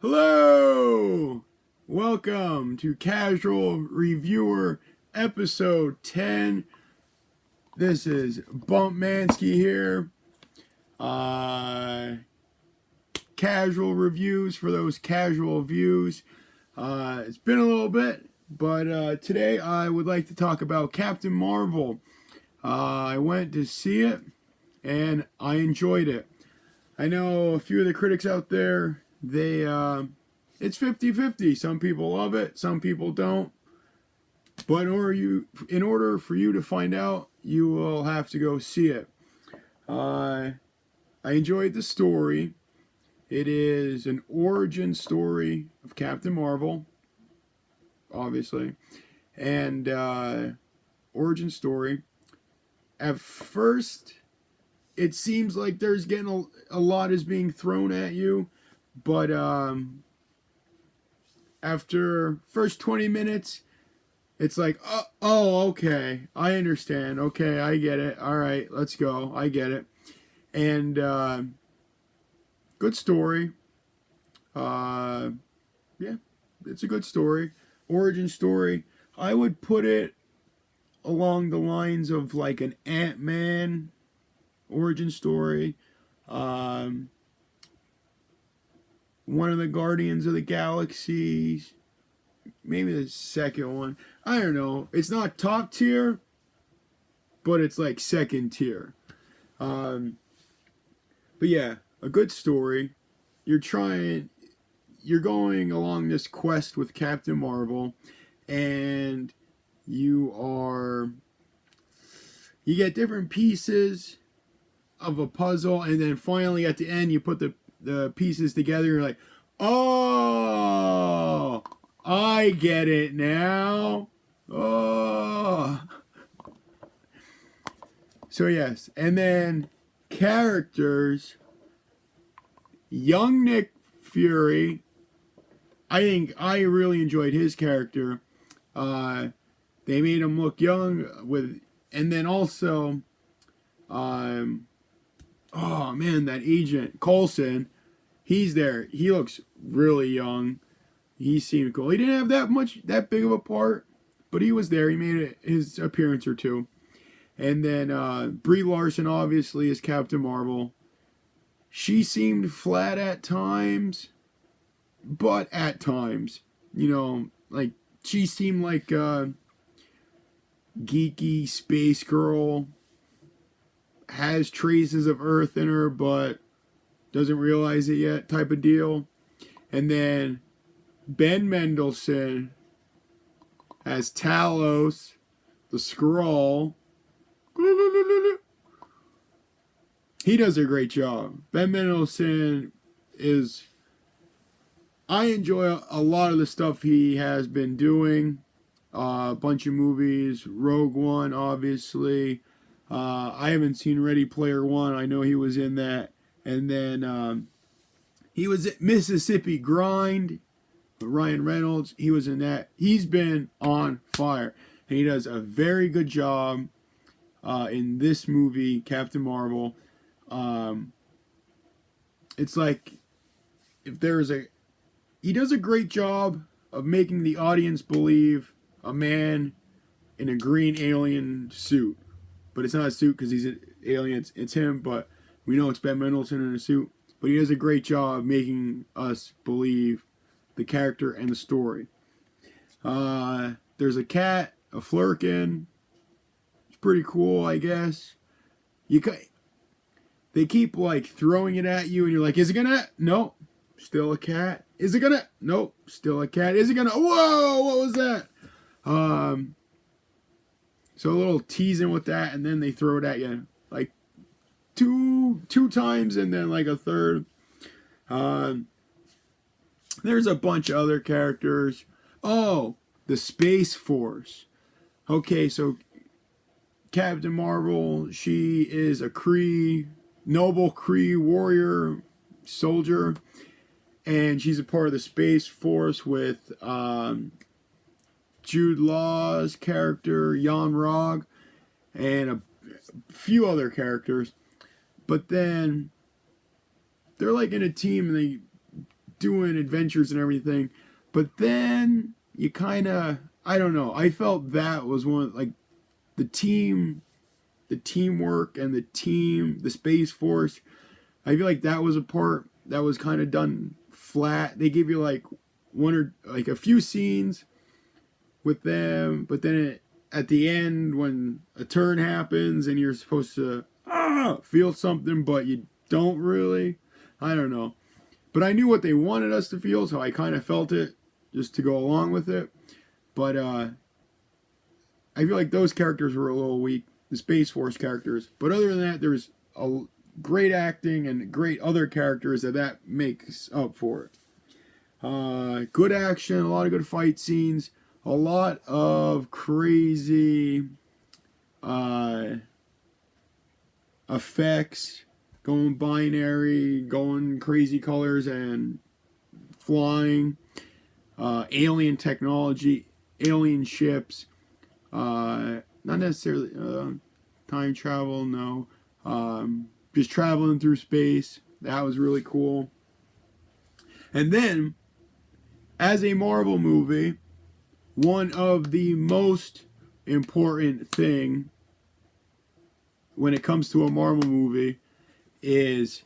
Hello! Welcome to Casual Reviewer episode 10. This is Bumpmansky here. Casual reviews for those casual views. It's been a little bit, but today I would like to talk about Captain Marvel. I went to see it and I enjoyed it. I know a few of the critics out there, it's 50-50. Some people love it, some people don't. But in order for you to find out, you will have to go see it. I enjoyed the story. It is an origin story of Captain Marvel, obviously, and origin story. At first, it seems like there's getting a lot is being thrown at you, but after first 20 minutes, it's like, okay, I understand. Okay, I get it. All right, let's go. I get it. And good story. Yeah, it's a good story. Origin story. I would put it along the lines of like an Ant-Man origin story. One of the Guardians of the Galaxies. Maybe the second one. I don't know. It's not top tier, but it's like second tier. But yeah, a good story. You're going along this quest with Captain Marvel, and you get different pieces of a puzzle, and then finally at the end you put the pieces together. You're like, oh, I get it now. Oh. So yes, and then characters. Young Nick Fury. I think I really enjoyed his character. They made him look young and then also, oh man, that agent Coulson, he's there. He looks really young. He seemed cool. He didn't have that big of a part, but he was there. He made his appearance or two. And then Brie Larson, obviously, is Captain Marvel. She seemed flat at times, but at times, like she seemed like a geeky space girl, has traces of Earth in her, but doesn't realize it yet, type of deal. And then Ben Mendelsohn as Talos, the Skrull. He does a great job. Ben Mendelsohn I enjoy a lot of the stuff he has been doing. A bunch of movies. Rogue One, obviously. I haven't seen Ready Player One. I know he was in that. And then he was at Mississippi Grind. Ryan Reynolds, he was in that. He's been on fire. And he does a very good job in this movie, Captain Marvel. It's like he does a great job of making the audience believe a man in a green alien suit, but it's not a suit because he's an alien. It's him, but we know it's Ben Mendelsohn in a suit. But he does a great job making us believe the character and the story. There's a cat, a Flurkin. It's pretty cool, I guess. They keep like throwing it at you, and you're like, is it gonna? Nope, still a cat. Is it gonna? Nope, still a cat. Is it gonna? Whoa, what was that? So a little teasing with that, and then they throw it at you like two times, and then like a third. There's a bunch of other characters. Oh, the Space Force. Okay, so Captain Marvel, she is a noble Kree warrior soldier, and she's a part of the Space Force with Jude Law's character, Yon-Rogg, and a few other characters. But then they're like in a team, and doing adventures and everything. But then you kind of, I don't know. I felt that was one, like, the teamwork and the Space Force. I feel like that was a part that was kind of done flat. They give you like one or like a few scenes with them, but then at the end when a turn happens and you're supposed to feel something, but you don't really. I don't know. But I knew what they wanted us to feel, so I kind of felt it just to go along with it. But I feel like those characters were a little weak, the Space Force characters. But other than that, there's a great acting and great other characters that makes up for it. Good action, a lot of good fight scenes, a lot of crazy effects, going binary, going crazy colors and flying, alien technology, alien ships, not necessarily time travel, no, just traveling through space. That was really cool. And then, as a Marvel movie, one of the most important thing when it comes to a Marvel movie is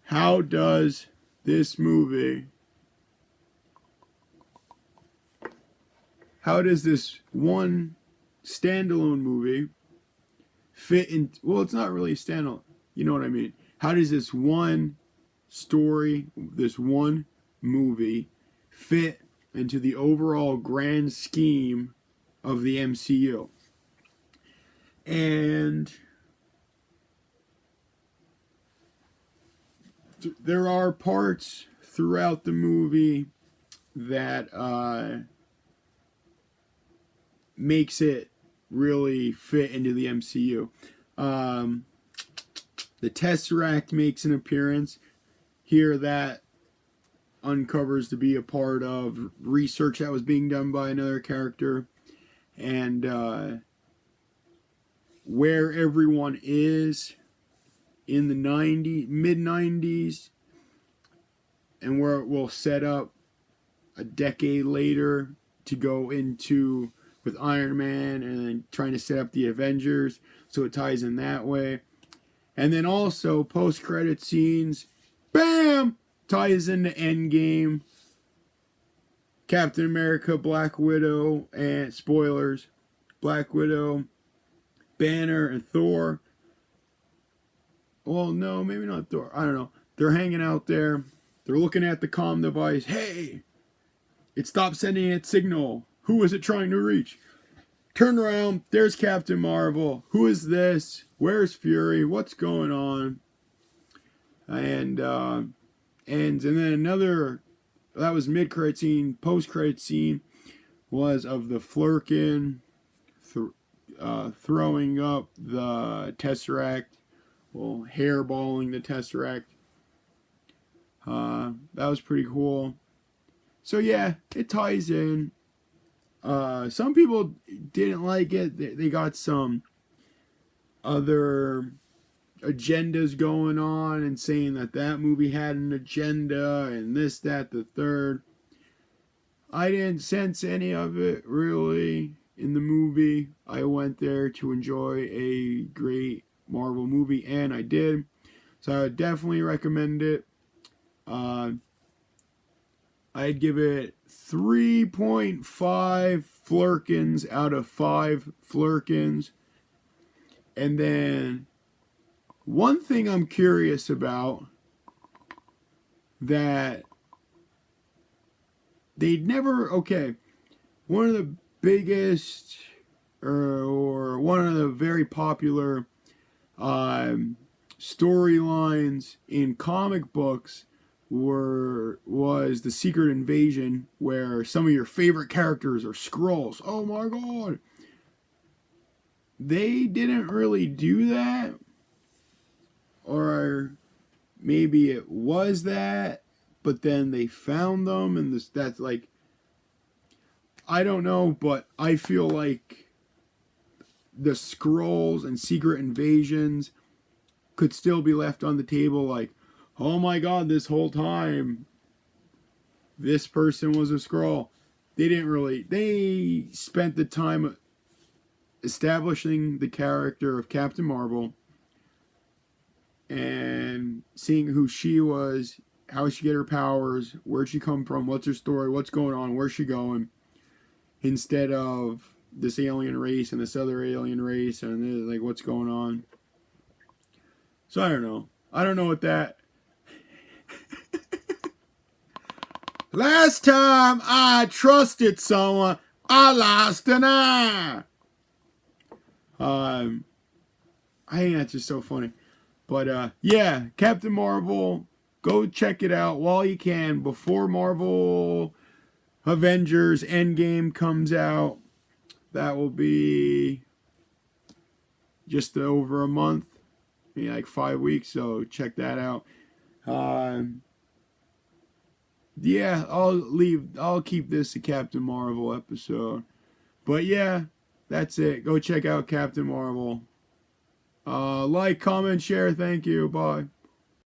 how does this one standalone movie fit in? Well, it's not really standalone. You know what I mean? How does this one story, this one movie fit into the overall grand scheme of the MCU? And there are parts throughout the movie that makes it really fit into the MCU. The Tesseract makes an appearance here that uncovers to be a part of research that was being done by another character. And where everyone is in the mid-90s, and where it will set up a decade later to go into with Iron Man and then trying to set up the Avengers, so it ties in that way. And then also post-credit scenes, bam, ties into Endgame, Captain America, Black Widow, and spoilers, Black Widow, Banner, and Thor. Well, no, maybe not Thor. I don't know. They're hanging out there. They're looking at the comm device. Hey, it stopped sending its signal. Who is it trying to reach? Turn around. There's Captain Marvel. Who is this? Where's Fury? What's going on? And then another, that was mid-credit scene. Post-credit scene was of the Flerken throwing up the Tesseract. Well, hairballing the Tesseract. That was pretty cool. So yeah, it ties in. Some people didn't like it. They got some other agendas going on and saying that movie had an agenda and this, that, the third. I didn't sense any of it really in the movie. I went there to enjoy a great Marvel movie, and I did. So I would definitely recommend it. I'd give it 3.5 Flerkens out of 5 Flerkens. And then one thing I'm curious about that they'd never, one of the biggest or one of the very popular storylines in comic books was the Secret Invasion, where some of your favorite characters are Skrulls. Oh my god. They didn't really do that. Or maybe it was that, but then they found them and that's like, I don't know, but I feel like the Skrulls and Secret Invasions could still be left on the table, like, oh my god, this whole time this person was a Skrull. They spent the time establishing the character of Captain Marvel and seeing who she was, how she get her powers, where'd she come from, what's her story, what's going on, where's she going, instead of this alien race and this other alien race and like what's going on. So I don't know. I don't know what that. Last time I trusted someone, I lost an eye. I think that's just so funny. But yeah, Captain Marvel, go check it out while you can before Marvel Avengers Endgame comes out. That will be just over a month, maybe like 5 weeks. So check that out. Yeah, I'll keep this a Captain Marvel episode. But yeah, that's it. Go check out Captain Marvel. Like, comment, share. Thank you. Bye.